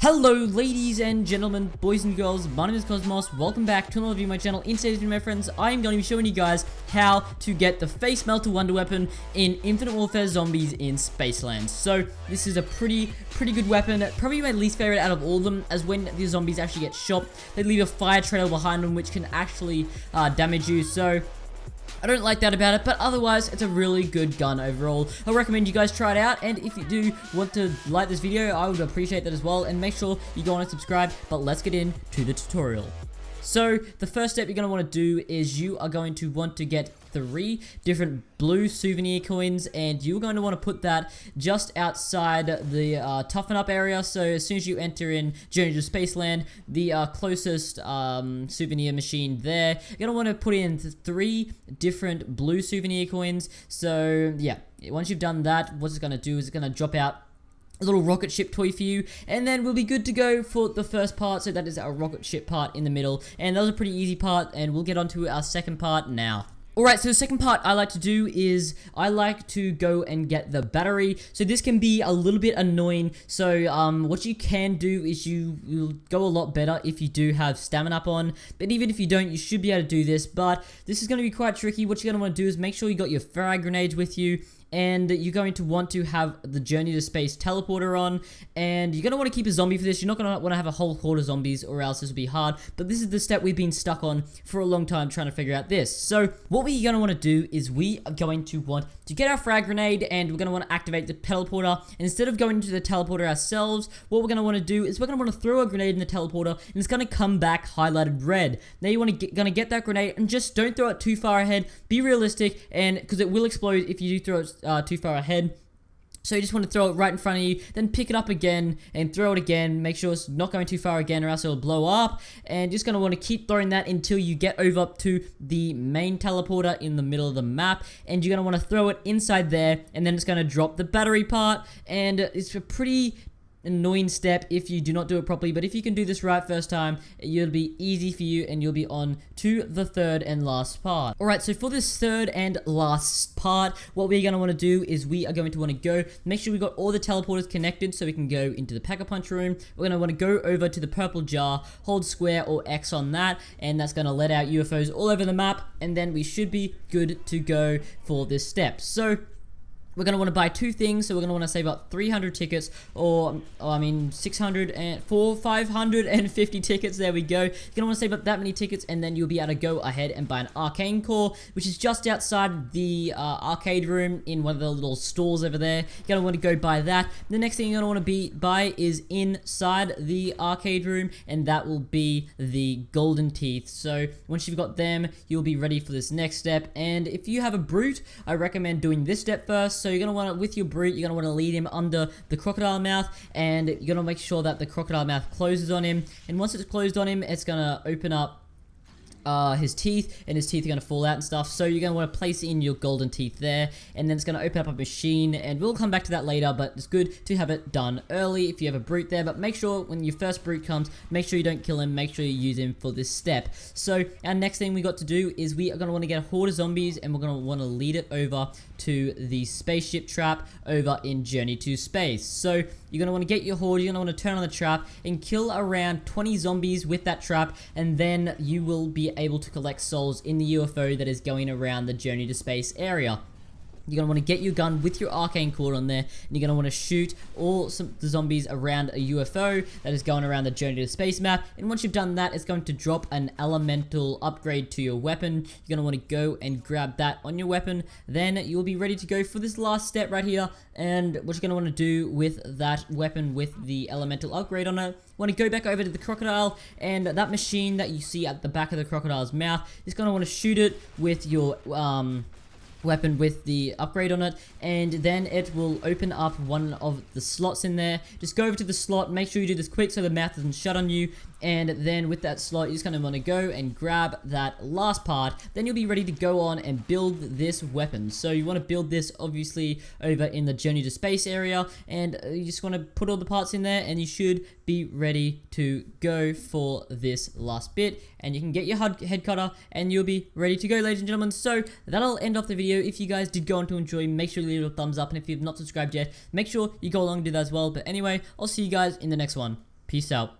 Hello ladies and gentlemen, boys and girls, my name is Cosmos. Welcome back to another video on my channel. In today's video, my friends, I am going to be showing you guys how to get the Face Melter Wonder Weapon in Infinite Warfare Zombies in Spaceland. So this is a pretty good weapon, probably my least favorite out of all of them, as when the zombies actually get shot, they leave a fire trail behind them which can actually damage you. So I don't like that about it, but otherwise, it's a really good gun overall. I recommend you guys try it out, and if you do want to like this video, I would appreciate that as well, and make sure you go on and subscribe, but let's get into the tutorial. So, the first step you're going to want to do is you are going to want to get 3 different blue souvenir coins, and you're going to want to put that just outside the toughen up area. So as soon as you enter in Journey to Spaceland, the closest souvenir machine there, you're going to want to put in 3 different blue souvenir coins. So yeah, once you've done that, what it's going to do is it's going to drop out a little rocket ship toy for you, and then we'll be good to go for the first part. So that is our rocket ship part in the middle, and that was a pretty easy part, and we'll get on to our second part now. Alright, so the second part I like to do is I like to go and get the battery. So this can be a little bit annoying. So what you can do is you'll go a lot better if you do have stamina up on. But even if you don't, you should be able to do this. But this is going to be quite tricky. What you're going to want to do is make sure you got your frag grenades with you. And you're going to want to have the Journey to Space teleporter on, and you're going to want to keep a zombie for this. You're not going to want to have a whole horde of zombies, or else this will be hard, but this is the step we've been stuck on for a long time trying to figure out this. So what we're going to want to do is we are going to want to get our frag grenade, and we're going to want to activate the teleporter. And instead of going to the teleporter ourselves, what we're going to want to do is we're going to want to throw a grenade in the teleporter, and it's going to come back highlighted red. Now you want to get that grenade, and just don't throw it too far ahead. Be realistic, and because it will explode if you do throw it too far ahead. So you just want to throw it right in front of you, then pick it up again and throw it again. Make sure it's not going too far again, or else it'll blow up. And just going to want to keep throwing that until you get over up to the main teleporter in the middle of the map. And you're going to want to throw it inside there, and then it's going to drop the battery part. And it's a pretty annoying step if you do not do it properly, but if you can do this right first time, it'll be easy for you, and you'll be on to the third and last part. Alright, so for this third and last part, what we're going to want to do is we are going to want to go make sure we got all the teleporters connected so we can go into the Pack-a-Punch room. We're going to want to go over to the purple jar, hold square or X on that, and that's going to let out UFOs all over the map, and then we should be good to go for this step. So we're going to want to buy 2 things. So we're going to want to save up 300 tickets, or I mean 550 tickets. There we go. You're going to want to save up that many tickets, and then you'll be able to go ahead and buy an arcane core, which is just outside the arcade room in one of the little stalls over there. You're going to want to go buy that. The next thing you're going to want to buy is inside the arcade room, and that will be the golden teeth. So once you've got them, you'll be ready for this next step. And if you have a brute, I recommend doing this step first. So you're going to want to, with your brute, you're going to want to lead him under the crocodile mouth, and you're going to make sure that the crocodile mouth closes on him. And once it's closed on him, it's going to open up his teeth, and his teeth are going to fall out and stuff. So you're going to want to place in your golden teeth there, and then it's going to open up a machine, and we'll come back to that later, but it's good to have it done early if you have a brute there. But make sure when your first brute comes, make sure you don't kill him, make sure you use him for this step. So our next thing we got to do is we are going to want to get a horde of zombies, and we're going to want to lead it over to the spaceship trap over in Journey to Space. So you're going to want to get your horde, you're going to want to turn on the trap and kill around 20 zombies with that trap, and then you will be able to collect souls in the UFO that is going around the Journey to Space area. You're going to want to get your gun with your arcane cord on there, and you're going to want to shoot all the zombies around a UFO that is going around the Journey to Space map. And once you've done that, it's going to drop an elemental upgrade to your weapon. You're going to want to go and grab that on your weapon. Then you'll be ready to go for this last step right here. And what you're going to want to do with that weapon with the elemental upgrade on it, want to go back over to the crocodile, and that machine that you see at the back of the crocodile's mouth is going to want to shoot it with your weapon with the upgrade on it, and then it will open up one of the slots in there. Just go over to the slot, make sure you do this quick so the mouth doesn't shut on you, and then with that slot, you're just going to want to go and grab that last part. Then you'll be ready to go on and build this weapon. So you want to build this obviously over in the Journey to Space area, and you just want to put all the parts in there, and you should be ready to go for this last bit. And you can get your head cutter, and you'll be ready to go, ladies and gentlemen. So that'll end off the video. If you guys did go on to enjoy, make sure you leave a thumbs up, and if you've not subscribed yet, make sure you go along and do that as well. But anyway, I'll see you guys in the next one. Peace out.